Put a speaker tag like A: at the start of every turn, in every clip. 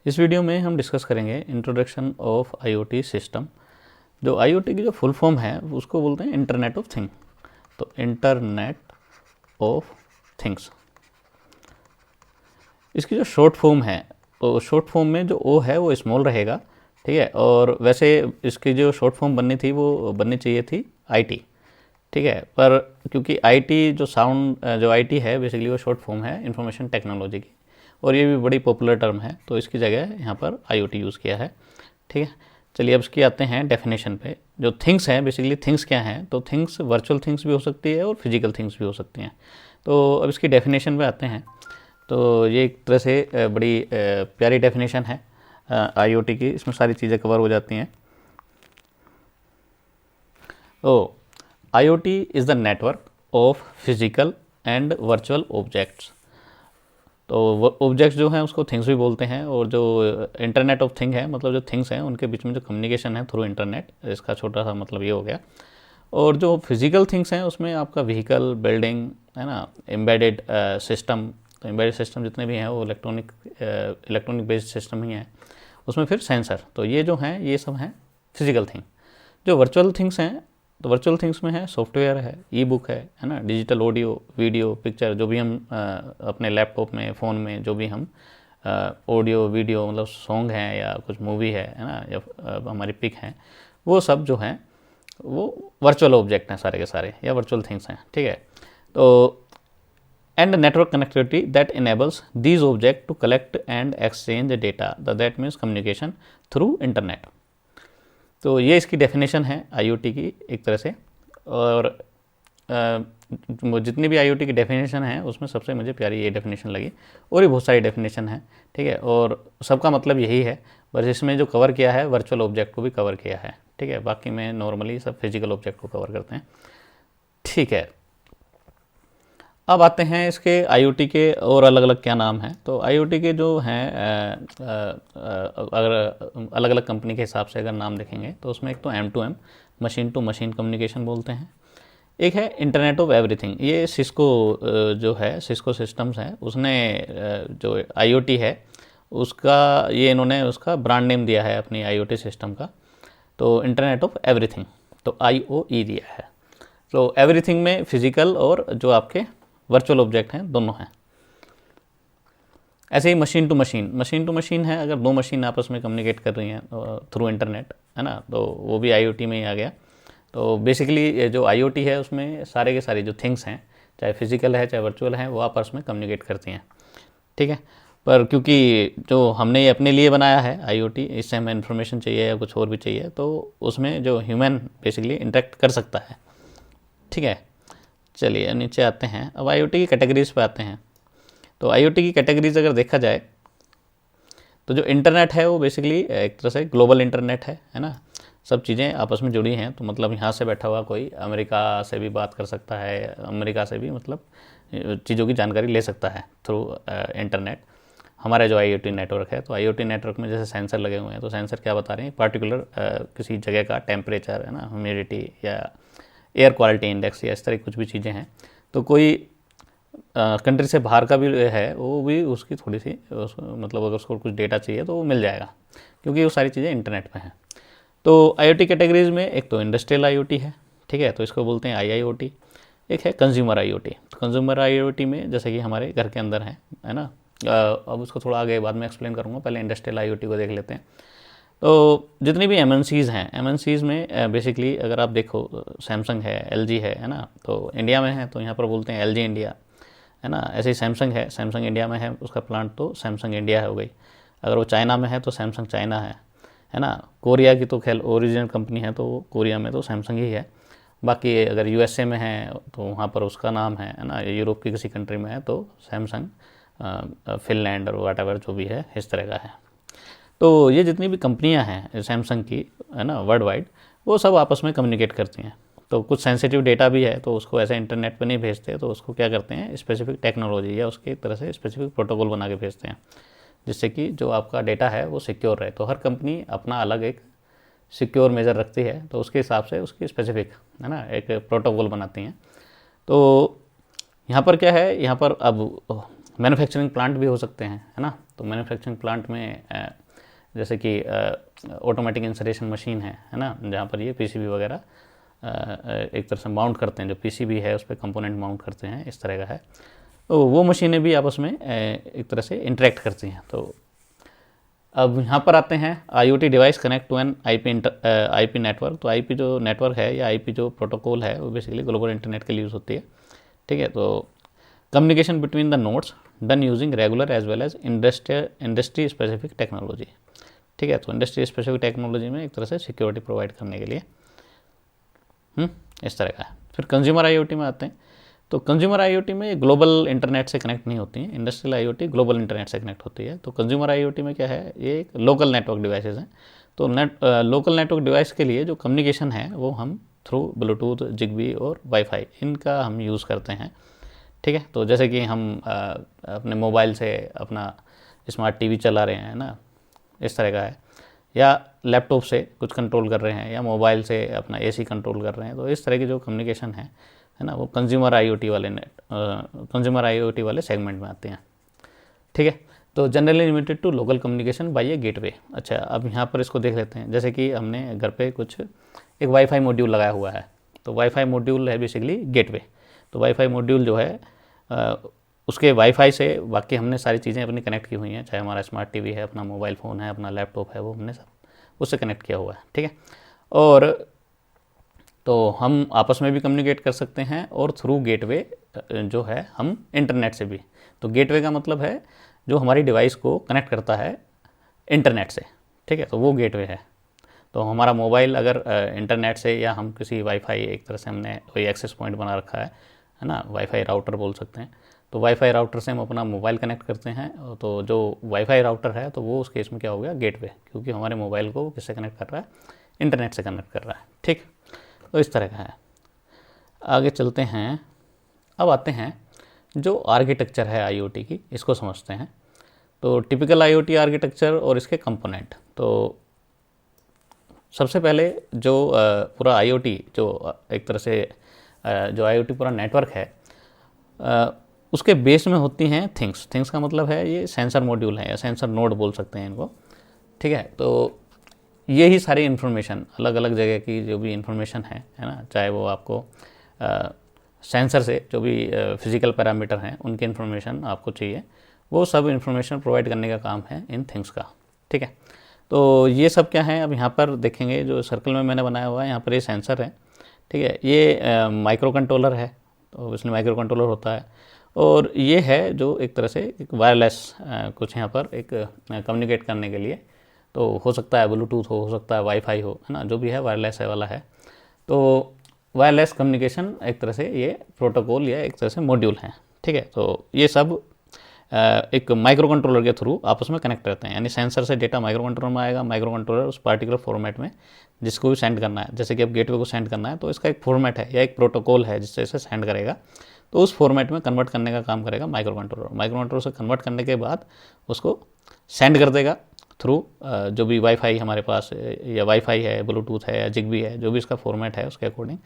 A: इस वीडियो में हम डिस्कस करेंगे इंट्रोडक्शन ऑफ आईओटी सिस्टम। जो आईओटी की जो फुल फॉर्म है उसको बोलते हैं इंटरनेट ऑफ थिंग। तो इंटरनेट ऑफ थिंग्स, इसकी जो शॉर्ट फॉर्म है तो शॉर्ट फॉर्म में जो ओ है वो स्मॉल रहेगा, ठीक है। और वैसे इसकी जो शॉर्ट फॉर्म बननी थी वो बननी चाहिए थी आईटी, ठीक है। पर क्योंकि आईटी जो साउंड जो आईटी है बेसिकली वो शॉर्ट फॉर्म है इंफॉर्मेशन टेक्नोलॉजी की, और ये भी बड़ी पॉपुलर टर्म है, तो इसकी जगह यहाँ पर आईओटी यूज़ किया है, ठीक है। चलिए अब इसकी आते हैं डेफिनेशन पे। जो थिंग्स हैं बेसिकली थिंग्स क्या हैं, तो थिंग्स वर्चुअल थिंग्स भी हो सकती है और फिजिकल थिंग्स भी हो सकती हैं। तो अब इसकी डेफिनेशन पे आते हैं। तो ये एक तरह से बड़ी प्यारी डेफिनेशन है आईओटी की, इसमें सारी चीज़ें कवर हो जाती हैं। तो IoT is the network of physical and virtual objects. तो ऑब्जेक्ट्स जो हैं उसको थिंग्स भी बोलते हैं, और जो इंटरनेट ऑफ थिंग है मतलब जो थिंग्स हैं उनके बीच में जो कम्युनिकेशन है थ्रू इंटरनेट, इसका छोटा सा मतलब ये हो गया। और जो फिजिकल थिंग्स हैं उसमें आपका व्हीकल, बिल्डिंग है ना, एम्बेडेड सिस्टम। तो एम्बेडेड सिस्टम जितने भी हैं वो इलेक्ट्रॉनिक बेस्ड सिस्टम ही हैं। उसमें फिर सेंसर, तो ये जो हैं ये सब हैं फिजिकल थिंग। जो वर्चुअल थिंग्स हैं तो वर्चुअल थिंग्स में है सॉफ्टवेयर है, ई बुक है ना, डिजिटल ऑडियो, वीडियो, पिक्चर, जो भी हम अपने लैपटॉप में, फ़ोन में जो भी हम ऑडियो वीडियो मतलब सॉन्ग हैं या कुछ मूवी है ना, या हमारी पिक हैं, वो सब जो हैं वो वर्चुअल ऑब्जेक्ट हैं सारे के सारे, या वर्चुअल थिंग्स हैं, ठीक है। तो and network connectivity that enables these object to collect and exchange data, that means communication through internet. तो ये इसकी डेफिनेशन है आईओटी की एक तरह से। और जितनी भी आईओटी की डेफिनेशन है उसमें सबसे मुझे प्यारी ये डेफिनेशन लगी, और भी बहुत सारी डेफिनेशन है, ठीक है, और सबका मतलब यही है। बस इसमें जो कवर किया है वर्चुअल ऑब्जेक्ट को भी कवर किया है, ठीक है। बाकी में नॉर्मली सब फिजिकल ऑब्जेक्ट को कवर करते हैं, ठीक है। अब आते हैं इसके आईओटी के और अलग अलग क्या नाम हैं। तो आईओटी के जो हैं अगर अलग अलग कंपनी के हिसाब से अगर नाम देखेंगे तो उसमें एक तो M2M, machine to machine communication बोलते हैं। एक है इंटरनेट ऑफ एवरीथिंग, ये सिस्को जो है, सिस्को सिस्टम्स है, उसने जो आईओटी है उसका ये इन्होंने उसका ब्रांड नेम दिया है अपनी आईओटी सिस्टम का। तो इंटरनेट ऑफ एवरीथिंग, तो IOE दिया है। तो एवरीथिंग में फिजिकल और जो आपके वर्चुअल ऑब्जेक्ट हैं दोनों हैं। ऐसे ही मशीन टू मशीन है, अगर दो मशीन आपस में कम्युनिकेट कर रही हैं थ्रू इंटरनेट, है ना, तो वो भी आईओटी में ही आ गया। तो बेसिकली जो आईओटी है उसमें सारे के सारे जो थिंग्स हैं, चाहे फिजिकल है चाहे वर्चुअल हैं, वो आपस में कम्युनिकेट करती हैं, ठीक है। पर क्योंकि जो हमने ये अपने लिए बनाया है आईओटी, इससे हमें इन्फॉर्मेशन चाहिए या कुछ और भी चाहिए, तो उसमें जो ह्यूमन बेसिकली इंटरेक्ट कर सकता है, ठीक है। चलिए नीचे आते हैं, अब आईओटी की कैटेगरीज पे आते हैं। तो आईओटी की कैटेगरीज अगर देखा जाए तो जो इंटरनेट है वो बेसिकली एक तरह से ग्लोबल इंटरनेट है ना, सब चीज़ें आपस में जुड़ी हैं। तो मतलब यहाँ से बैठा हुआ कोई अमेरिका से भी बात कर सकता है, अमेरिका से भी मतलब चीज़ों की जानकारी ले सकता है थ्रू इंटरनेट। हमारा जो आईओटी नेटवर्क है, तो आईओटी नेटवर्क में जैसे सेंसर लगे हुए हैं, तो सेंसर क्या बता रहे हैं, पार्टिकुलर किसी जगह का टेम्परेचर है ना, ह्यूमिडिटी या एयर क्वालिटी इंडेक्स या इस तरह कुछ भी चीज़ें हैं। तो कोई कंट्री से बाहर का भी है, वो भी उसकी थोड़ी सी मतलब अगर उसको कुछ डेटा चाहिए तो वो मिल जाएगा, क्योंकि वो सारी चीज़ें इंटरनेट पे हैं। तो आईओटी कैटेगरीज में एक तो इंडस्ट्रियल आईओटी है, ठीक है, तो इसको बोलते हैं IIoT। एक है कंज्यूमर आईओटी। कंज्यूमर आईओटी में जैसे कि हमारे घर के अंदर है ना, अब उसको थोड़ा आगे बाद में एक्सप्लेन करूँगा, पहले इंडस्ट्रियल आईओटी को देख लेते हैं। तो जितनी भी MNCs हैं, MNCs में बेसिकली अगर आप देखो सैमसंग है, LG है ना, तो इंडिया में है तो यहाँ पर बोलते हैं LG इंडिया, है ना। ऐसे ही सैमसंग है, सैमसंग इंडिया में है उसका प्लांट, तो सैमसंग इंडिया हो गई। अगर वो चाइना में है तो सैमसंग चाइना है ना। कोरिया की तो खैर ओरिजिनल कंपनी है, तो कोरिया में तो सैमसंग ही है। बाकी अगर USA में है तो वहाँ पर उसका नाम है ना, यूरोप की किसी कंट्री में है तो सैमसंग, फिनलैंड और वाट एवर जो भी है इस तरह का है। तो ये जितनी भी कंपनियां हैं सैमसंग की, है ना, वर्ल्ड वाइड, वो सब आपस में कम्युनिकेट करती हैं। तो कुछ सेंसिटिव डेटा भी है तो उसको ऐसे इंटरनेट पे नहीं भेजते, तो उसको क्या करते हैं, स्पेसिफिक टेक्नोलॉजी या उसकी तरह से स्पेसिफिक प्रोटोकॉल बना के भेजते हैं, जिससे कि जो आपका डेटा है वो सिक्योर रहे। तो हर कंपनी अपना अलग एक सिक्योर मेजर रखती है, तो उसके हिसाब से उसकी स्पेसिफिक है ना एक प्रोटोकॉल बनाती हैं। तो यहाँ पर क्या है, यहाँ पर अब मैन्युफैक्चरिंग प्लांट भी हो सकते हैं, है ना। तो मैन्युफैक्चरिंग प्लांट में जैसे कि ऑटोमेटिक इंसलेशन मशीन है ना, जहाँ पर ये पीसीबी वगैरह एक तरह से माउंट करते हैं, जो पीसीबी है उस पर कंपोनेंट माउंट करते हैं, इस तरह का है। तो वो मशीनें भी आपस में एक तरह से इंटरेक्ट करती हैं। तो अब यहाँ पर आते हैं IoT device connect to an IP network. तो IP जो नेटवर्क है या IP जो प्रोटोकॉल है वो बेसिकली ग्लोबल इंटरनेट के लिए यूज़ होती है, ठीक है। तो communication between the nodes done using regular as well as industry specific technology, ठीक है। तो इंडस्ट्री स्पेसिफिक टेक्नोलॉजी में एक तरह से सिक्योरिटी प्रोवाइड करने के लिए इस तरह का है। फिर कंज्यूमर IoT में आते हैं। तो कंज्यूमर IoT में ग्लोबल इंटरनेट से कनेक्ट नहीं होती है, इंडस्ट्रियल IoT ग्लोबल इंटरनेट से कनेक्ट होती है। तो कंज्यूमर IoT में क्या है, ये एक लोकल नेटवर्क डिवाइसेस हैं। तो लोकल नेटवर्क डिवाइस के लिए जो कम्युनिकेशन है वो हम थ्रू ब्लूटूथ, जिगबी और वाईफाई इनका हम यूज़ करते हैं, ठीक है। तो जैसे कि हम अपने मोबाइल से अपना स्मार्ट TV चला रहे हैं ना, इस तरह का है, या लैपटॉप से कुछ कंट्रोल कर रहे हैं, या मोबाइल से अपना AC कंट्रोल कर रहे हैं। तो इस तरह की जो कम्युनिकेशन है ना, वो कंज्यूमर IoT वाले सेगमेंट में आते हैं, ठीक है। तो generally limited to local communication by a gateway. अच्छा, अब यहाँ पर इसको देख लेते हैं। जैसे कि हमने घर पे कुछ एक वाईफाई मॉड्यूल लगाया हुआ है, तो वाईफाई मॉड्यूल है बेसिकली गेटवे। तो वाईफाई मॉड्यूल जो है उसके वाईफाई से बाकी हमने सारी चीज़ें अपनी कनेक्ट की हुई हैं, चाहे हमारा स्मार्ट TV है, अपना मोबाइल फ़ोन है, अपना लैपटॉप है, वो हमने सब उससे कनेक्ट किया हुआ है, ठीक है। और तो हम आपस में भी कम्युनिकेट कर सकते हैं और थ्रू गेटवे जो है हम इंटरनेट से भी। तो गेटवे का मतलब है जो हमारी डिवाइस को कनेक्ट करता है इंटरनेट से, ठीक है। तो वो गेटवे है। तो हमारा मोबाइल अगर इंटरनेट से, या हम किसी वाईफाई एक तरह से हमने कोई एक्सेस पॉइंट बना रखा है ना, वाईफाई राउटर बोल सकते हैं। तो वाईफाई राउटर से हम अपना मोबाइल कनेक्ट करते हैं। तो जो वाईफाई राउटर है तो वो उस केस में क्या हो गया, गेटवे, क्योंकि हमारे मोबाइल को किससे कनेक्ट कर रहा है, इंटरनेट से कनेक्ट कर रहा है, ठीक। तो इस तरह का है। आगे चलते हैं। अब आते हैं जो आर्किटेक्चर है IoT की, इसको समझते हैं। तो टिपिकल IoT आर्किटेक्चर और इसके कंपोनेंट। तो सबसे पहले जो पूरा IoT जो एक तरह से जो IoT पूरा नेटवर्क है उसके बेस में होती हैं थिंग्स का मतलब है ये सेंसर मॉड्यूल है या सेंसर नोड बोल सकते हैं इनको, ठीक है। तो ये ही सारी इन्फॉर्मेशन, अलग अलग जगह की जो भी इन्फॉर्मेशन है ना, चाहे वो आपको सेंसर से जो भी फिज़िकल पैरामीटर हैं उनकी इन्फॉर्मेशन आपको चाहिए, वो सब इन्फॉर्मेशन प्रोवाइड करने का काम है इन थिंग्स का, ठीक है। तो ये सब क्या है, अब यहाँ पर देखेंगे जो सर्कल में मैंने बनाया हुआ है, यहाँ पर ये सेंसर है, ठीक है। ये माइक्रो कंट्रोलर है, तो इसलिए माइक्रो कंट्रोलर होता है। और ये है जो एक तरह से एक वायरलेस कुछ यहाँ पर एक कम्युनिकेट करने के लिए, तो हो सकता है ब्लूटूथ हो सकता है वाईफाई हो, है ना, जो भी है वायरलेस है वाला है। तो वायरलेस कम्युनिकेशन एक तरह से ये प्रोटोकॉल या एक तरह से मॉड्यूल हैं, ठीक है। तो ये सब एक माइक्रो कंट्रोलर के थ्रू आपस में कनेक्ट रहते हैं, यानी सेंसर से डेटा माइक्रो कंट्रोलर में आएगा, माइक्रो कंट्रोलर उस पार्टिकुलर फॉर्मेट में जिसको भी सेंड करना है, जैसे कि अब गेटवे को सेंड करना है तो इसका एक फॉर्मेट है या एक प्रोटोकॉल है जिससे इसे सेंड करेगा, तो उस फॉर्मेट में कन्वर्ट करने का काम करेगा माइक्रो कंट्रोलर। माइक्रो कंट्रोलर से कन्वर्ट करने के बाद उसको सेंड कर देगा थ्रू जो भी वाईफाई हमारे पास या वाईफाई है, ब्लूटूथ है या जिगबी है, जो भी इसका फॉर्मेट है उसके अकॉर्डिंग,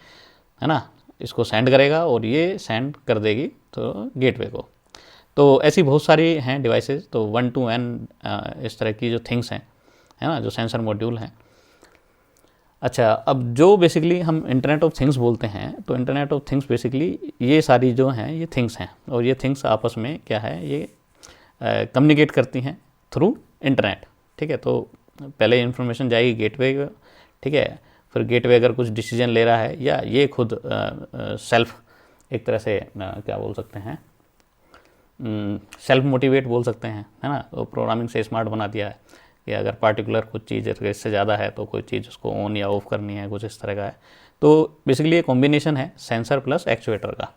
A: है ना, इसको सेंड करेगा और ये सेंड कर देगी तो गेटवे को। तो ऐसी बहुत सारी हैं डिवाइसेस, तो 1 to N इस तरह की जो थिंग्स हैं, है ना, जो सेंसर मॉड्यूल हैं। अच्छा, अब जो बेसिकली हम इंटरनेट ऑफ थिंग्स बोलते हैं, तो इंटरनेट ऑफ थिंग्स बेसिकली ये सारी जो हैं ये थिंग्स हैं, और ये थिंग्स आपस में क्या है, ये कम्युनिकेट करती हैं थ्रू इंटरनेट, ठीक है। तो पहले इन्फॉर्मेशन जाएगी गेटवे, ठीक है। फिर गेटवे अगर कुछ डिसीजन ले रहा है या ये खुद सेल्फ एक तरह से क्या बोल सकते हैं, सेल्फ मोटिवेट बोल सकते हैं, है ना, तो प्रोग्रामिंग से स्मार्ट बना दिया है कि अगर पार्टिकुलर कुछ चीज़ इससे ज़्यादा है तो कोई चीज़ उसको ऑन या ऑफ करनी है, कुछ इस तरह का है। तो बेसिकली ये कॉम्बिनेशन है सेंसर प्लस एक्चुएटर का।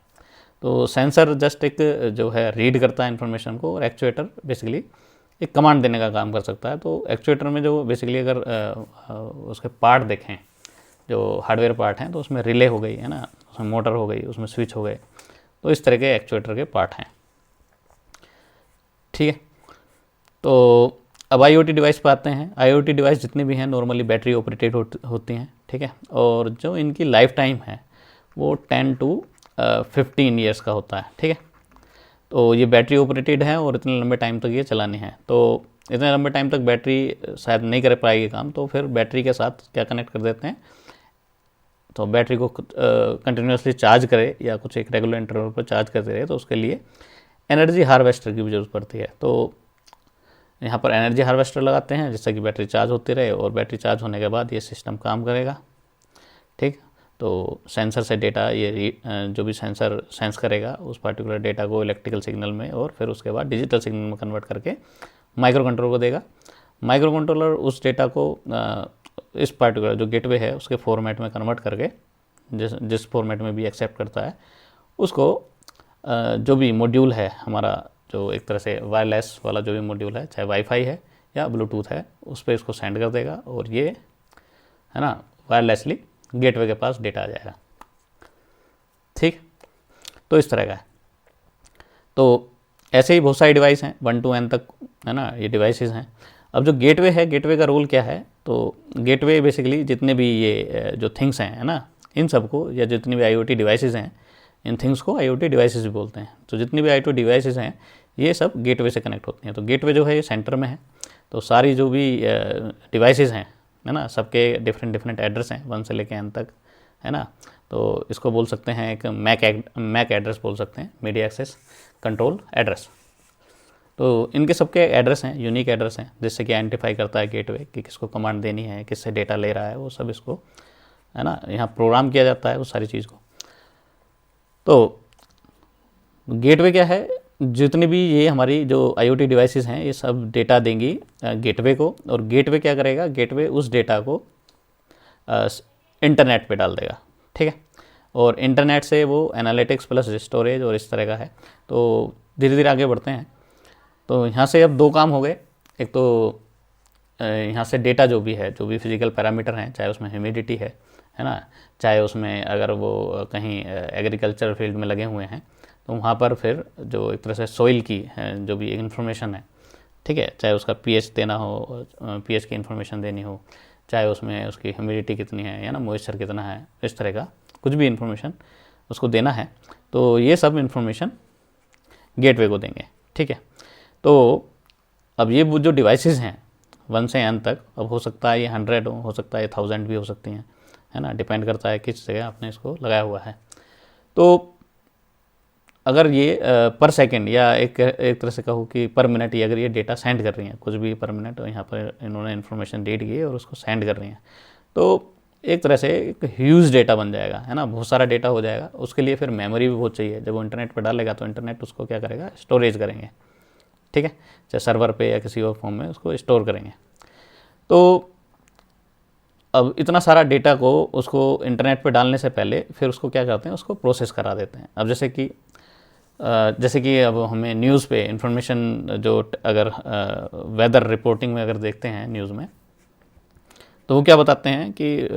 A: तो सेंसर जस्ट एक जो है रीड करता है इन्फॉर्मेशन को, और एक्चुएटर बेसिकली एक कमांड देने का काम कर सकता है। तो एक्चुएटर में जो बेसिकली अगर उसके पार्ट देखें, जो हार्डवेयर पार्ट हैं, तो उसमें रिले हो गई, है ना, उसमें मोटर हो गई, उसमें स्विच हो गए, तो इस तरह के एक्चुएटर के पार्ट हैं, ठीक है। तो अब IoT डिवाइस पर आते हैं। IoT डिवाइस जितनी भी हैं नॉर्मली बैटरी ऑपरेटेड होती हैं, ठीक है। और जो इनकी लाइफ टाइम है वो 10 to 15 ईयर्स का होता है, ठीक है। तो ये बैटरी ऑपरेटेड है और इतने लंबे टाइम तक ये चलाने हैं। तो इतने लंबे टाइम तक बैटरी शायद नहीं कर पाएगी काम, तो फिर बैटरी के साथ क्या कनेक्ट कर देते हैं, तो बैटरी को कंटिन्यूसली चार्ज करे या कुछ एक रेगुलर इंटरवल पर चार्ज करते रहे, तो उसके लिए एनर्जी हार्वेस्टर की भी जरूरत पड़ती है। तो यहाँ पर एनर्जी हार्वेस्टर लगाते हैं जिससे कि बैटरी चार्ज होती रहे, और बैटरी चार्ज होने के बाद ये सिस्टम काम करेगा। ठीक, तो सेंसर से डेटा ये जो भी सेंसर सेंस करेगा उस पार्टिकुलर डेटा को इलेक्ट्रिकल सिग्नल में, और फिर उसके बाद डिजिटल सिग्नल में कन्वर्ट करके माइक्रो कंट्रोलर को देगा। माइक्रो कंट्रोलर उस डेटा को इस पार्टिकुलर जो गेटवे है उसके फॉर्मेट में कन्वर्ट करके, जिस फॉर्मेट में भी एक्सेप्ट करता है उसको, जो भी मॉड्यूल है हमारा, जो एक तरह से वायरलेस वाला जो भी मॉड्यूल है, चाहे वाईफाई है या ब्लूटूथ है, उस पर इसको सेंड कर देगा, और ये है ना वायरलेसली गेटवे के पास डेटा आ जाएगा। ठीक, तो इस तरह का है। तो ऐसे ही बहुत सारे डिवाइस हैं, 1 to N तक, है ना, ये डिवाइसेस हैं। अब जो गेटवे है, गेटवे का रोल क्या है, तो गेटवे बेसिकली जितने भी ये जो थिंग्स हैं, है ना, इन सबको, या जितनी भी IoT डिवाइसेस हैं, इन थिंग्स को IoT डिवाइसेस भी बोलते हैं। तो जितनी भी IoT डिवाइसेस हैं ये सब गेटवे से कनेक्ट होती हैं। तो गेटवे जो है ये सेंटर में है, तो सारी जो भी डिवाइसेस हैं, है ना, सबके डिफरेंट एड्रेस हैं 1 से लेकर N तक, है ना। तो इसको बोल सकते हैं एक मैक एड्रेस बोल सकते हैं, मीडिया एक्सेस कंट्रोल एड्रेस। तो इनके सबके एड्रेस हैं, यूनिक एड्रेस हैं, जिससे कि आइडेंटिफाई करता है गेटवे कि किसको कमांड देनी है, किससे डेटा ले रहा है, वो सब इसको, है ना, यहाँ प्रोग्राम किया जाता है उस सारी चीज़ को। तो गेटवे क्या है, जितनी भी ये हमारी जो IoT डिवाइसेस हैं ये सब डेटा देंगी गेटवे को, और गेटवे क्या करेगा, गेटवे उस डेटा को इंटरनेट पे डाल देगा। ठीक है, और इंटरनेट से वो एनालिटिक्स प्लस स्टोरेज और इस तरह का है। तो धीरे धीरे आगे बढ़ते हैं। तो यहाँ से अब 2 काम हो गए। एक तो यहाँ से डेटा जो भी है, जो भी फिजिकल पैरामीटर हैं, चाहे उसमें ह्यूमिडिटी है ना, चाहे उसमें अगर वो कहीं एग्रीकल्चर फील्ड में लगे हुए हैं तो वहाँ पर फिर जो एक तरह से सॉइल की जो भी इन्फॉर्मेशन है, ठीक है, चाहे उसका pH देना हो, pH की इन्फॉर्मेशन देनी हो, चाहे उसमें उसकी ह्यूमिडिटी कितनी है या ना मॉइस्चर कितना है, इस तरह का कुछ भी इन्फॉर्मेशन उसको देना है, तो ये सब इन्फॉर्मेशन गेटवे को देंगे। ठीक है, तो अब ये जो डिवाइसेस हैं 1 से N तक, अब हो सकता है ये 100 हो सकता है 1000 भी हो सकती हैं, है ना, डिपेंड करता है किस जगह आपने इसको लगाया हुआ है। तो अगर ये पर सेकंड या एक तरह से कहूँ कि पर मिनट, ये अगर ये डेटा सेंड कर रही हैं कुछ भी पर मिनट, यहाँ पर इन्होंने इन्फॉर्मेशन रीड की और उसको सेंड कर रही हैं, तो एक तरह से एक ह्यूज डेटा बन जाएगा, है ना, बहुत सारा डेटा हो जाएगा। उसके लिए फिर मेमोरी भी बहुत चाहिए। जब वो इंटरनेट पर डालेगा तो इंटरनेट उसको क्या करेगा, स्टोरेज करेंगे। ठीक है, चाहे सर्वर पे या किसी और फॉर्म में उसको स्टोर करेंगे। तो अब इतना सारा डेटा को उसको इंटरनेट पे डालने से पहले फिर उसको क्या करते हैं, उसको प्रोसेस करा देते हैं। अब जैसे कि अब हमें न्यूज़ पे इंफॉर्मेशन, जो अगर वेदर रिपोर्टिंग में अगर देखते हैं न्यूज़ में, तो वो क्या बताते हैं कि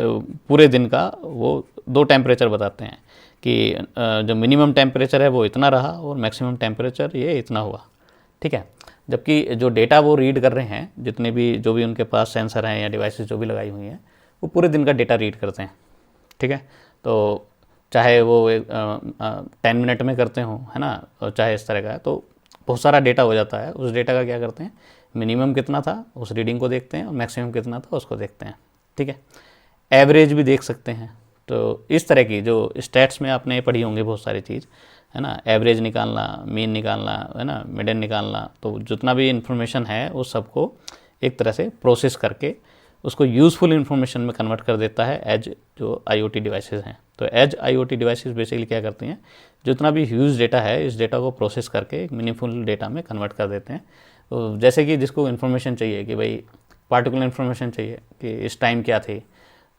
A: पूरे दिन का वो 2 टेम्परेचर बताते हैं कि जो मिनिमम टेम्परेचर है वो इतना रहा और मैक्सिमम टेम्परेचर ये इतना हुआ। ठीक है, जबकि जो डेटा वो रीड कर रहे हैं, जितने भी जो भी उनके पास सेंसर हैं या डिवाइसेस जो भी लगाई हुई हैं, वो पूरे दिन का डेटा रीड करते हैं। ठीक है, तो चाहे वो 10 मिनट में करते हों, है ना, और चाहे इस तरह का है, तो बहुत सारा डेटा हो जाता है। उस डेटा का क्या करते हैं, मिनिमम कितना था उस रीडिंग को देखते हैं और मैक्सिमम कितना था उसको देखते हैं। ठीक है, एवरेज भी देख सकते हैं। तो इस तरह की जो स्टैट्स में आपने पढ़ी होंगी बहुत सारी चीज़, है ना, एवरेज निकालना, मीन निकालना, है ना, मिडियन निकालना, तो जितना भी इंफॉर्मेशन है उस सबको एक तरह से प्रोसेस करके उसको यूज़फुल इन्फॉर्मेशन में कन्वर्ट कर देता है एज जो IoT डिवाइसेस हैं। तो एज IoT डिवाइसेस बेसिकली क्या करती हैं, जितना भी ह्यूज डेटा है इस डेटा को प्रोसेस करके एक मीनिंगफुल डेटा में कन्वर्ट कर देते हैं। तो जैसे कि जिसको इन्फॉर्मेशन चाहिए कि भाई पार्टिकुलर इन्फॉर्मेशन चाहिए कि इस टाइम क्या थी,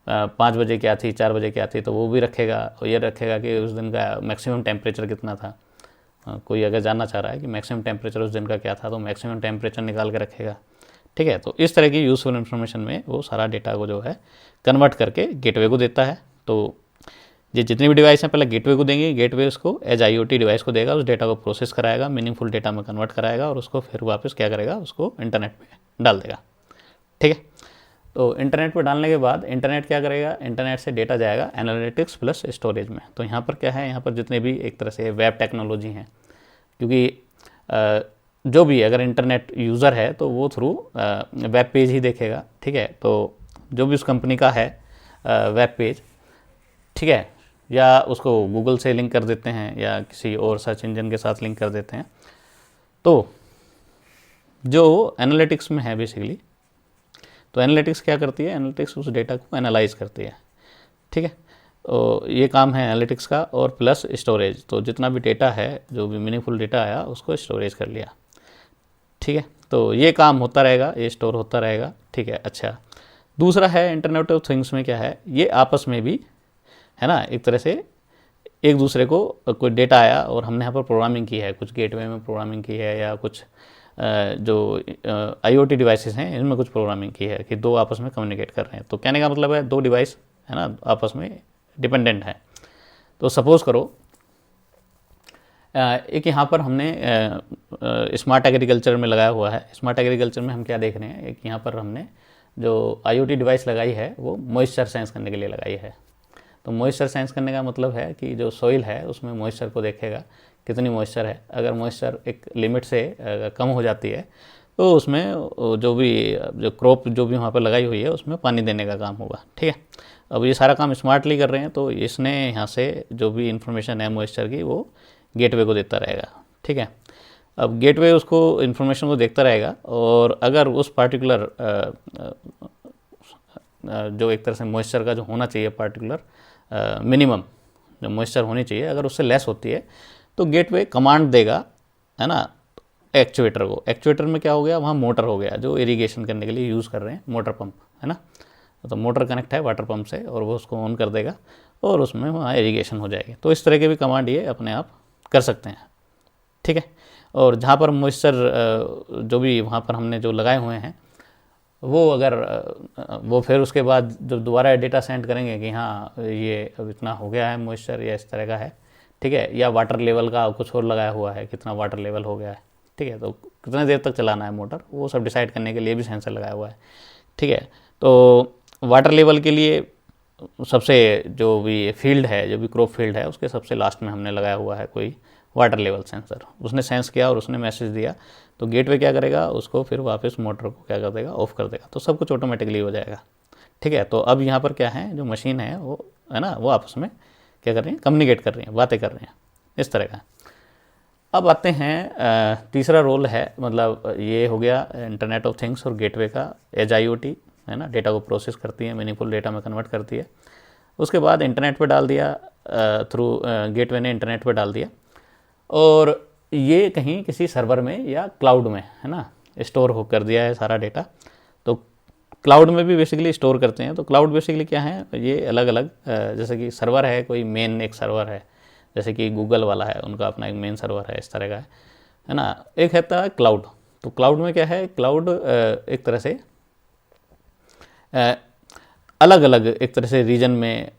A: 5 बजे क्या थी, 4 बजे क्या थी, तो वो भी रखेगा, और ये रखेगा कि उस दिन का मैक्सिमम टेम्परेचर कितना था। कोई अगर जानना चाह रहा है कि मैक्सिमम टेम्परेचर उस दिन का क्या था, तो मैक्सिमम टेम्परेचर निकाल के रखेगा। ठीक है, तो इस तरह की यूज़फुल इन्फॉर्मेशन में वो सारा डेटा को जो है कन्वर्ट करके गेटवे को देता है। तो ये जितनी भी डिवाइस हैं पहले गेटवे को देंगे, गेटवे उसको एज IoT डिवाइस को देगा, उस डेटा को प्रोसेस कराएगा, मीनिंगफुल डेटा में कन्वर्ट कराएगा और उसको फिर वापस क्या करेगा, उसको इंटरनेट पे डाल देगा। ठीक है, तो इंटरनेट पे डालने के बाद इंटरनेट क्या करेगा, इंटरनेट से डेटा जाएगा एनालिटिक्स प्लस स्टोरेज में। तो यहाँ पर क्या है, यहाँ पर जितने भी एक तरह से वेब टेक्नोलॉजी हैं, क्योंकि जो भी अगर इंटरनेट यूज़र है तो वो थ्रू वेब पेज ही देखेगा, ठीक है। तो जो भी उस कंपनी का है वेब पेज, ठीक है, या उसको गूगल से लिंक कर देते हैं या किसी और सर्च इंजन के साथ लिंक कर देते हैं। तो जो एनालिटिक्स में है बेसिकली, तो एनालिटिक्स क्या करती है, एनालिटिक्स उस डेटा को एनालाइज करती है, ठीक है। तो ये काम है एनालिटिक्स का, और प्लस स्टोरेज, तो जितना भी डेटा है, जो भी मीनिंगफुल डेटा आया उसको स्टोरेज कर लिया, ठीक है। तो ये काम होता रहेगा, ये स्टोर होता रहेगा, ठीक है। अच्छा, दूसरा है इंटरनेट ऑफ थिंग्स में क्या है, ये आपस में भी है ना, एक तरह से एक दूसरे को कोई डेटा आया और हमने यहाँ पर प्रोग्रामिंग की है, कुछ गेटवे में प्रोग्रामिंग की है, या कुछ जो IoT डिवाइसेस हैं इनमें कुछ प्रोग्रामिंग की है कि दो आपस में कम्युनिकेट कर रहे हैं। तो कहने का मतलब है दो डिवाइस है ना आपस में डिपेंडेंट है। तो सपोज़ करो एक यहाँ पर हमने स्मार्ट एग्रीकल्चर में लगाया हुआ है। स्मार्ट एग्रीकल्चर में हम क्या देख रहे हैं, एक यहाँ पर हमने जो IoT डिवाइस लगाई है वो मॉइस्चर सेंस करने के लिए लगाई है। तो मॉइस्चर सेंस करने का मतलब है कि जो सॉइल है उसमें मॉइस्चर को देखेगा कितनी मॉइस्चर है। अगर मॉइस्चर एक लिमिट से कम हो जाती है तो उसमें जो क्रॉप जो भी वहाँ पर लगाई हुई है उसमें पानी देने का काम होगा, ठीक है। अब ये सारा काम स्मार्टली कर रहे हैं, तो इसने यहाँ से जो भी इंफॉर्मेशन है मॉइस्चर की वो गेटवे को देता रहेगा, ठीक है। अब गेटवे उसको इन्फॉर्मेशन को देखता रहेगा, और अगर उस पार्टिकुलर जो एक तरह से मॉइस्चर का जो होना चाहिए पार्टिकुलर मिनिमम जो मॉइस्चर होनी चाहिए, अगर उससे लेस होती है तो गेटवे कमांड देगा, है ना, एक्चुएटर को। एक्चुएटर में क्या हो गया, वहाँ मोटर हो गया जो इरिगेशन करने के लिए यूज़ कर रहे हैं, मोटर पंप, है ना। तो मोटर कनेक्ट है वाटर पंप से और वो उसको ऑन कर देगा और उसमें वहाँ इरिगेशन हो जाएगी। तो इस तरह के भी कमांड ये अपने आप कर सकते हैं, ठीक है। और जहाँ पर मॉइस्चर जो भी वहाँ पर हमने जो लगाए हुए हैं वो अगर वो फिर उसके बाद जब दोबारा डेटा सेंड करेंगे कि हाँ ये अब इतना हो गया है मॉइस्चर या इस तरह का है, ठीक है, या वाटर लेवल का कुछ और लगाया हुआ है कितना वाटर लेवल हो गया है, ठीक है, तो कितने देर तक चलाना है मोटर, वो सब डिसाइड करने के लिए भी सेंसर लगाया हुआ है, ठीक है। तो वाटर लेवल के लिए सबसे जो भी फील्ड है, जो भी क्रॉप फील्ड है उसके सबसे लास्ट में हमने लगाया हुआ है कोई वाटर लेवल सेंसर। उसने सेंस किया और उसने मैसेज दिया, तो गेटवे क्या करेगा, उसको फिर वापस मोटर को क्या कर देगा, ऑफ कर देगा। तो सब कुछ ऑटोमेटिकली हो जाएगा, ठीक है। तो अब यहाँ पर क्या है, जो मशीन है वो है ना, वो आपस में क्या कर रही हैं, कम्युनिकेट कर रही हैं, बातें कर रही हैं, इस तरह का। अब आते हैं तीसरा रोल है, मतलब ये हो गया इंटरनेट ऑफ थिंग्स और गेटवे का एज IoT, है ना, डेटा को प्रोसेस करती है, मीनिंगफुल डेटा में कन्वर्ट करती है। उसके बाद इंटरनेट पे डाल दिया, थ्रू गेटवे ने इंटरनेट पे डाल दिया, और ये कहीं किसी सर्वर में या क्लाउड में, है ना, स्टोर हो कर दिया है सारा डेटा। तो क्लाउड में भी बेसिकली स्टोर करते हैं। तो क्लाउड बेसिकली क्या है, ये अलग अलग जैसे कि सर्वर है, कोई मेन एक सर्वर है, जैसे कि गूगल वाला है, उनका अपना एक मेन सर्वर है, इस तरह का है ना। एक है क्लाउड। तो क्लाउड में क्या है, क्लाउड एक तरह से अलग अलग एक तरह से रीजन में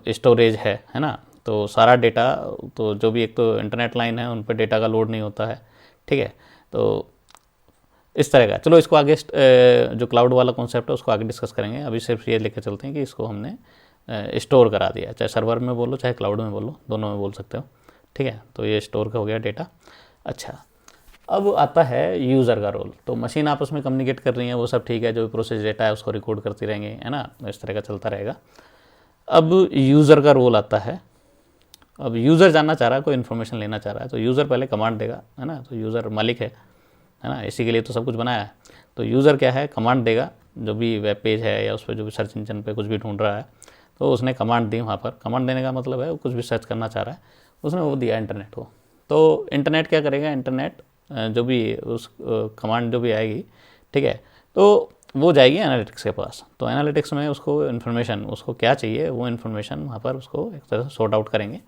A: स्टोरेज है ना। तो सारा डेटा, तो जो भी एक तो इंटरनेट लाइन है उन पर डेटा का लोड नहीं होता है, ठीक है। तो इस तरह का, चलो इसको आगे जो क्लाउड वाला कॉन्सेप्ट है उसको आगे डिस्कस करेंगे। अभी सिर्फ ये लेकर चलते हैं कि इसको हमने स्टोर करा दिया, चाहे सर्वर में बोलो चाहे क्लाउड में बोलो, दोनों में बोल सकते हो, ठीक है। तो ये स्टोर का हो गया डेटा। अच्छा, अब आता है यूज़र का रोल। तो मशीन आपस में कम्युनिकेट कर रही है, वो सब ठीक है, जो भी प्रोसेस डेटा है उसको रिकॉर्ड करती रहेंगे, है ना, इस तरह का चलता रहेगा। अब यूज़र का रोल आता है। अब यूज़र जानना चाह रहा है, कोई इन्फॉर्मेशन लेना चाह रहा है, तो यूज़र पहले कमांड देगा, है ना। तो यूज़र मालिक है ना, इसी के लिए तो सब कुछ बनाया है। तो यूज़र क्या है, कमांड देगा, जो भी वेब पेज है या उस पर जो भी सर्च इंजन पे कुछ भी ढूंढ रहा है, तो उसने कमांड दी वहाँ पर। कमांड देने का मतलब है वो कुछ भी सर्च करना चाह रहा है, उसने वो दिया इंटरनेट को। तो इंटरनेट क्या करेगा, इंटरनेट जो भी उस कमांड जो भी आएगी, ठीक है, तो वो जाएगी एनालिटिक्स के पास। तो एनालिटिक्स में उसको इन्फॉर्मेशन, उसको क्या चाहिए वो इन्फॉर्मेशन वहाँ पर उसको एक तरह से सॉर्ट आउट करेंगे।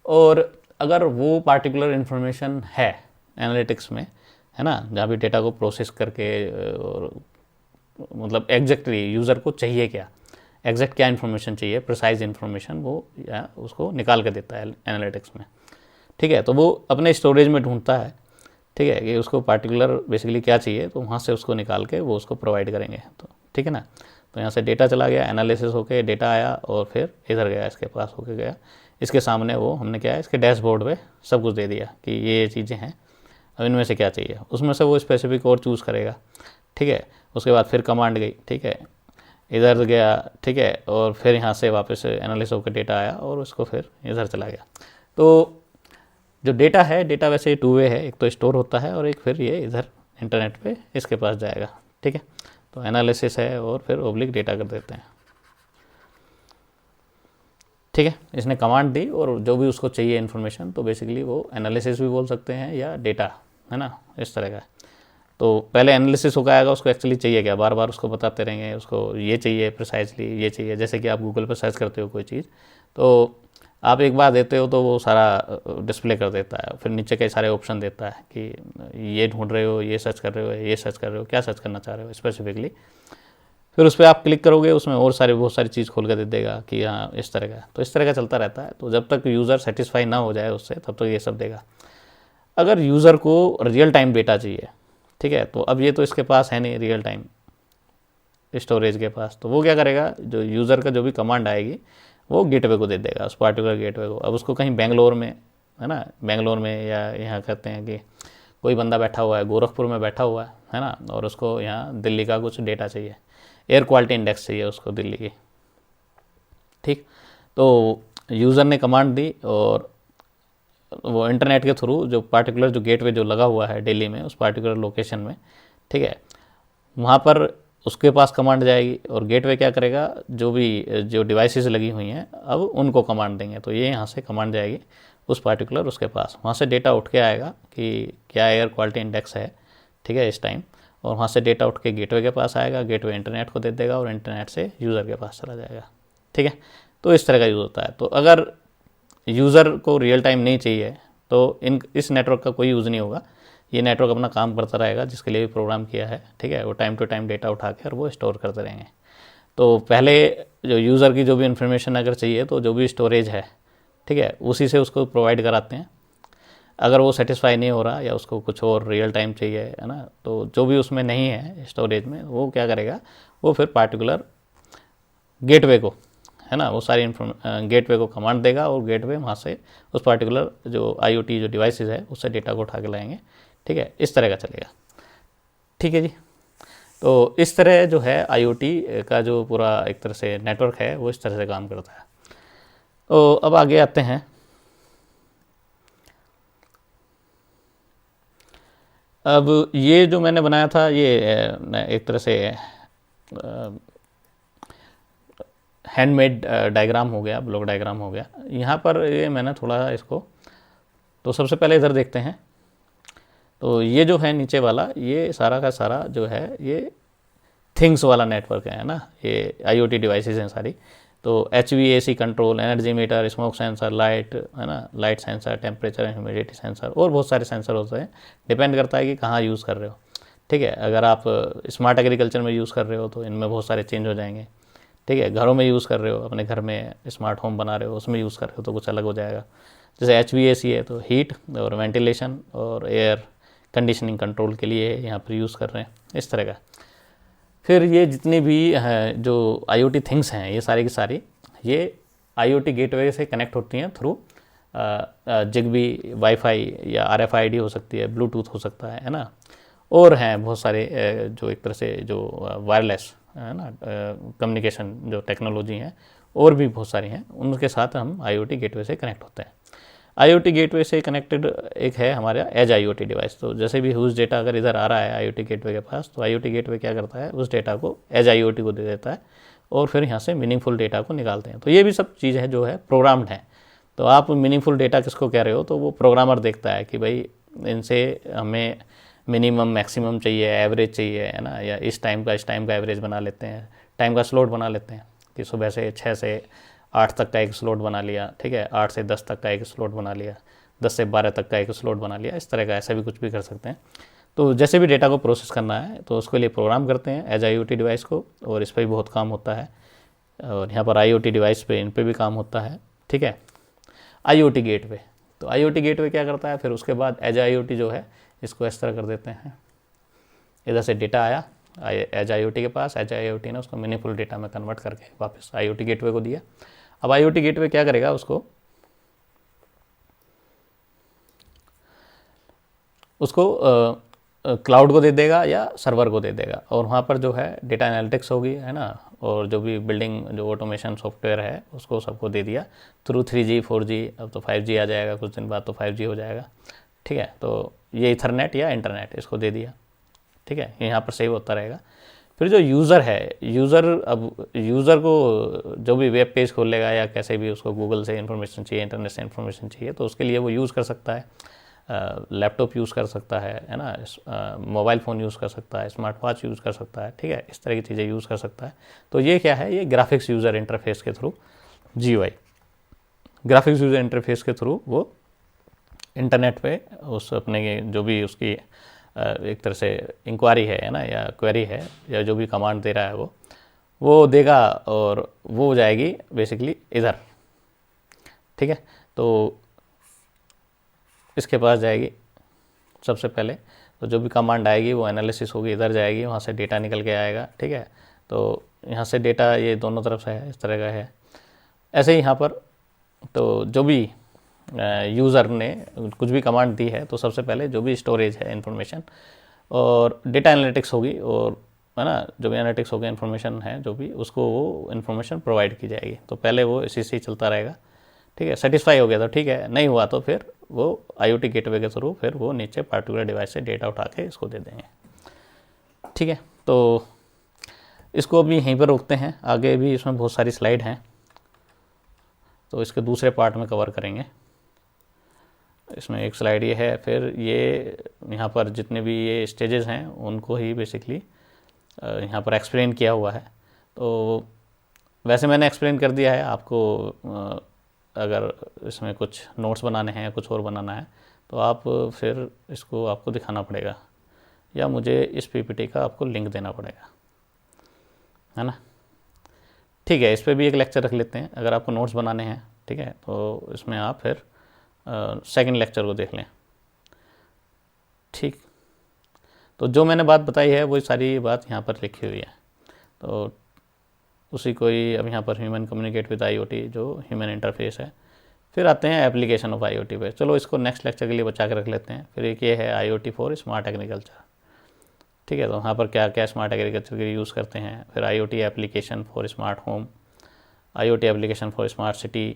A: और अगर वो पार्टिकुलर इन्फॉर्मेशन है एनालिटिक्स में, है ना, जहाँ भी डेटा को प्रोसेस करके, और मतलब एग्जैक्टली यूज़र को चाहिए क्या, एग्जैक्ट क्या इन्फॉर्मेशन चाहिए, प्रिसाइज इन्फॉर्मेशन, वो या उसको निकाल के देता है एनालिटिक्स में, ठीक है। तो वो अपने स्टोरेज में ढूंढता है, ठीक है, कि उसको पार्टिकुलर बेसिकली क्या चाहिए, तो वहाँ से उसको निकाल के वो उसको प्रोवाइड करेंगे। तो ठीक है ना। तो यहाँ से डेटा चला गया, एनालिसिस होके डेटा आया और फिर इधर गया, इसके पास होके गया, इसके सामने वो हमने क्या है, इसके डैशबोर्ड पे सब कुछ दे दिया कि ये चीज़ें हैं, अब इनमें से क्या चाहिए, उसमें से वो स्पेसिफिक और चूज़ करेगा, ठीक है। उसके बाद फिर कमांड गई, ठीक है, इधर गया, ठीक है, और फिर यहाँ से वापस एनालिसिस होकर डेटा आया और उसको फिर इधर चला गया। तो जो डेटा है, डेटा वैसे 2 वे है, एक तो स्टोर होता है और एक फिर ये इधर इंटरनेट पे इसके पास जाएगा, ठीक है। तो एनालिसिस है और फिर ओब्लिक डेटा कर देते हैं, ठीक है। इसने कमांड दी और जो भी उसको चाहिए इन्फॉर्मेशन, तो बेसिकली वो एनालिसिस भी बोल सकते हैं या डेटा, है ना, इस तरह का। तो पहले एनालिसिस होकर आएगा, उसको एक्चुअली चाहिए क्या, बार बार उसको बताते रहेंगे, उसको ये चाहिए प्रिसाइजली, ये चाहिए। जैसे कि आप गूगल पर सर्च करते हो कोई चीज़, तो आप एक बार देते हो तो वो सारा डिस्प्ले कर देता है, फिर नीचे कई सारे ऑप्शन देता है कि ये ढूंढ रहे हो, ये सर्च कर रहे हो, ये सर्च कर रहे हो, क्या सर्च करना चाह रहे हो स्पेसिफिकली। फिर उस पर आप क्लिक करोगे, उसमें और बहुत सारी चीज़ खोल कर दे देगा कि हाँ इस तरह का। तो इस तरह का चलता रहता है। तो जब तक यूज़र सेटिस्फाई ना हो जाए उससे, तब तक ये सब देगा। अगर यूज़र को रियल टाइम डेटा चाहिए, ठीक है, तो अब ये तो इसके पास है नहीं रियल टाइम स्टोरेज के पास, तो वो क्या करेगा, जो यूज़र का जो भी कमांड आएगी वो गेटवे को दे देगा, उस पार्टिकुलर गेटवे को। अब उसको कहीं बेंगलोर में, है ना, बेंगलोर में, या यहाँ कहते हैं कि कोई बंदा बैठा हुआ है गोरखपुर में बैठा हुआ है ना, और उसको यहाँ दिल्ली का कुछ डेटा चाहिए, एयर क्वालिटी इंडेक्स चाहिए उसको दिल्ली की, ठीक। तो यूज़र ने कमांड दी और वो इंटरनेट के थ्रू जो पार्टिकुलर जो गेटवे जो लगा हुआ है दिल्ली में, उस पार्टिकुलर लोकेशन में, ठीक है, वहाँ पर उसके पास कमांड जाएगी और गेटवे क्या करेगा, जो डिवाइसेस लगी हुई हैं अब उनको कमांड देंगे। तो ये यहाँ से कमांड जाएगी उस पार्टिकुलर उसके पास, वहाँ से डेटा उठ के आएगा कि क्या एयर क्वालिटी इंडेक्स है, ठीक है, इस टाइम, और वहाँ से डेटा उठ के गेटवे के पास आएगा, गेटवे इंटरनेट को दे देगा और इंटरनेट से यूज़र के पास चला जाएगा, ठीक है। तो इस तरह का यूज़ होता है। तो अगर यूज़र को रियल टाइम नहीं चाहिए तो इस नेटवर्क का कोई यूज़ नहीं होगा। ये नेटवर्क अपना काम करता रहेगा जिसके लिए भी प्रोग्राम किया है, ठीक है। वो टाइम टू टाइम डेटा उठा के और वो स्टोर करते रहेंगे। तो पहले जो यूज़र की जो भी इन्फॉर्मेशन अगर चाहिए तो जो भी स्टोरेज है, ठीक है, उसी से उसको प्रोवाइड कराते हैं। अगर वो सेटिस्फाई नहीं हो रहा या उसको कुछ और रियल टाइम चाहिए, है ना, तो जो भी उसमें नहीं है स्टोरेज में, वो क्या करेगा, वो फिर पार्टिकुलर गेटवे को, है ना, वो सारी गेटवे को कमांड देगा और गेटवे वहाँ से उस पार्टिकुलर जो IoT जो डिवाइसेस है उससे डेटा को उठा के लाएंगे, ठीक है। इस तरह का चलेगा, ठीक है जी। तो इस तरह जो है IoT का जो पूरा एक तरह से नेटवर्क है वो इस तरह से काम करता है। तो अब आगे आते हैं। अब ये जो मैंने बनाया था ये एक तरह से हैंडमेड डायग्राम हो गया, ब्लॉक डायग्राम हो गया। यहाँ पर ये मैंने थोड़ा इसको, तो सबसे पहले इधर देखते हैं। तो ये जो है नीचे वाला, ये सारा का सारा जो है ये थिंग्स वाला नेटवर्क है ना, ये IoT डिवाइसेस हैं सारी। तो HVAC control, energy meter, smoke sensor, light, है ना, light sensor, temperature and humidity sensor, और बहुत सारे सेंसर होते हैं। डिपेंड करता है कि कहाँ यूज़ कर रहे हो, ठीक है। अगर आप स्मार्ट एग्रीकल्चर में यूज़ कर रहे हो तो इनमें बहुत सारे चेंज हो जाएंगे, ठीक है। घरों में यूज़ कर रहे हो, अपने घर में स्मार्ट होम बना रहे हो, उसमें यूज़ कर रहे हो तो कुछ अलग हो जाएगा। जैसे HVAC है तो हीट और वेंटिलेशन और एयर कंडीशनिंग कंट्रोल के लिए यहाँ पर यूज़ कर रहे हैं, इस तरह का। फिर ये जितनी भी है जो IoT थिंग्स हैं, ये सारी की सारी ये IoT गेटवे से कनेक्ट होती हैं थ्रू जिगबी, वाईफाई या RFID हो सकती है, ब्लूटूथ हो सकता है ना, और हैं बहुत सारे जो एक तरह से जो वायरलेस, है ना, कम्युनिकेशन जो टेक्नोलॉजी हैं और भी बहुत सारी हैं, उनके साथ हम IoT गेटवे से कनेक्ट होते हैं। IoT गेटवे से कनेक्टेड एक है हमारा एज IoT डिवाइस। तो जैसे भी यूज डेटा अगर इधर आ रहा है IoT गेटवे के पास, तो IoT गेटवे क्या करता है, उस डेटा को एज IoT को दे देता है और फिर यहाँ से मीनिंगफुल डेटा को निकालते हैं। तो ये भी सब चीज़ है जो है प्रोग्राम्ड है। तो आप मीनिंगफुल डेटा किसको कह रहे हो, तो वो प्रोग्रामर देखता है कि भाई इनसे हमें मिनिमम मैक्सिमम चाहिए, एवरेज चाहिए, है ना, या इस टाइम का एवरेज बना लेते हैं, टाइम का स्लॉट बना लेते हैं कि सुबह से 6 से 8 तक का एक स्लॉट बना लिया, ठीक है, 8 से 10 तक का एक स्लॉट बना लिया, 10 से 12 तक का एक स्लॉट बना लिया, इस तरह का ऐसा भी कुछ भी कर सकते हैं। तो जैसे भी डेटा को प्रोसेस करना है तो उसके लिए प्रोग्राम करते हैं एज IoT डिवाइस को, और इस पर भी बहुत काम होता है। और यहाँ पर IoT डिवाइस पे इन पर भी काम होता है, ठीक है। IoT गेटवे, तो IoT गेटवे क्या करता है, फिर उसके बाद एज IoT जो है इसको इस तरह कर देते हैं। इधर से डेटा आया एज IoT के पास, एज IoT ने उसको मीनिंगफुल डेटा में कन्वर्ट करके वापस IoT गेटवे को दिया। अब IoT गेटवे क्या करेगा, उसको उसको क्लाउड को दे देगा या सर्वर को दे देगा, और वहाँ पर जो है डेटा एनालिटिक्स होगी, है ना, और जो भी बिल्डिंग जो ऑटोमेशन सॉफ्टवेयर है उसको सबको दे दिया थ्रू 3G 4G, अब तो 5G आ जाएगा, कुछ दिन बाद तो 5G हो जाएगा, ठीक है। तो ये इथरनेट या इंटरनेट इसको दे दिया, ठीक है, यहाँ पर सेव होता रहेगा। फिर जो यूज़र है, अब यूज़र को जो भी वेब पेज खोलेगा या कैसे भी उसको गूगल से इन्फॉर्मेशन चाहिए, इंटरनेट से इन्फॉर्मेशन चाहिए, तो उसके लिए वो यूज़ कर सकता है, लैपटॉप यूज़ कर सकता है ना, मोबाइल फ़ोन यूज़ कर सकता है, स्मार्ट वॉच यूज़ कर सकता है, ठीक है, इस तरह की चीज़ें यूज़ कर सकता है। तो ये क्या है, ये ग्राफिक्स यूज़र इंटरफेस के through, GUI graphics user interface के थ्रू वो इंटरनेट पे उस अपने जो भी उसकी एक तरह से इंक्वायरी है ना, या क्वेरी है, या जो भी कमांड दे रहा है वो देगा, और वो हो जाएगी बेसिकली इधर, ठीक है। तो इसके पास जाएगी सबसे पहले, तो जो भी कमांड आएगी वो एनालिसिस होगी, इधर जाएगी, वहाँ से डेटा निकल के आएगा, ठीक है। तो यहाँ से डेटा ये दोनों तरफ से है, इस तरह का है। ऐसे ही यहाँ पर तो जो भी यूज़र ने कुछ भी कमांड दी है, तो सबसे पहले जो भी स्टोरेज है इन्फॉर्मेशन और डेटा एनालिटिक्स होगी, और है ना, जो भी एनालिटिक्स होगी, इन्फॉर्मेशन है जो भी, उसको वो इन्फॉर्मेशन प्रोवाइड की जाएगी। तो पहले वो इसी से चलता रहेगा, ठीक है। सेटिस्फाई हो गया तो ठीक है, नहीं हुआ तो फिर वो IoT गेटवे के थ्रू फिर वो नीचे पार्टिकुलर डिवाइस से डेटा उठा के इसको दे देंगे, ठीक है। तो इसको अभी यहीं पर रोकते हैं, आगे भी इसमें बहुत सारी स्लाइड हैं, तो इसके दूसरे पार्ट में कवर करेंगे। इसमें एक स्लाइड ये है, फिर ये यहाँ पर जितने भी ये स्टेजेस हैं उनको ही बेसिकली यहाँ पर एक्सप्लेन किया हुआ है। तो वैसे मैंने एक्सप्लेन कर दिया है आपको, अगर इसमें कुछ नोट्स बनाने हैं या कुछ और बनाना है तो आप फिर इसको आपको दिखाना पड़ेगा, या मुझे इस PPT का आपको लिंक देना पड़ेगा, है ना, ठीक है। इस पर भी एक लेक्चर रख लेते हैं, अगर आपको नोट्स बनाने हैं, ठीक है, तो इसमें आप फिर सेकंड लेक्चर को देख लें, ठीक। तो जो मैंने बात बताई है वो सारी बात यहाँ पर लिखी हुई है, तो उसी को ही अब यहाँ पर ह्यूमन कम्युनिकेट विद IoT जो ह्यूमन इंटरफेस है। फिर आते हैं एप्लीकेशन ऑफ IoT पे, चलो इसको नेक्स्ट लेक्चर के लिए बचा के रख लेते हैं। फिर एक ये है IoT फॉर स्मार्ट एग्रीकल्चर, ठीक है। तो यहाँ पर क्या क्या स्मार्ट एग्रीकल्चर के लिए यूज़ करते हैं। फिर IoT application for smart home, IoT application for smart city,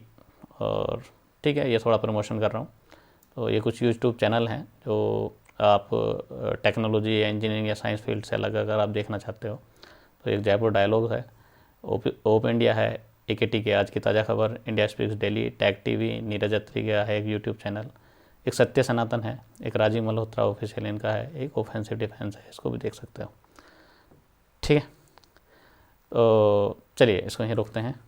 A: और ठीक है, ये थोड़ा प्रमोशन कर रहा हूँ। तो ये कुछ यूट्यूब चैनल हैं जो आप टेक्नोलॉजी या इंजीनियरिंग या साइंस फील्ड से अलग अगर आप देखना चाहते हो, तो एक जयपुर डायलॉग है, ओप इंडिया है, AKT के आज की ताज़ा खबर, India speaks daily, tag TV, Neeraj Atri का है एक यूट्यूब चैनल, एक सत्य सनातन है, एक राजीव मल्होत्रा ऑफिशियल इनका है, एक ऑफेंसिव डिफेंस है, इसको भी देख सकते हो, ठीक है। तो चलिए इसको यहीं रोकते हैं।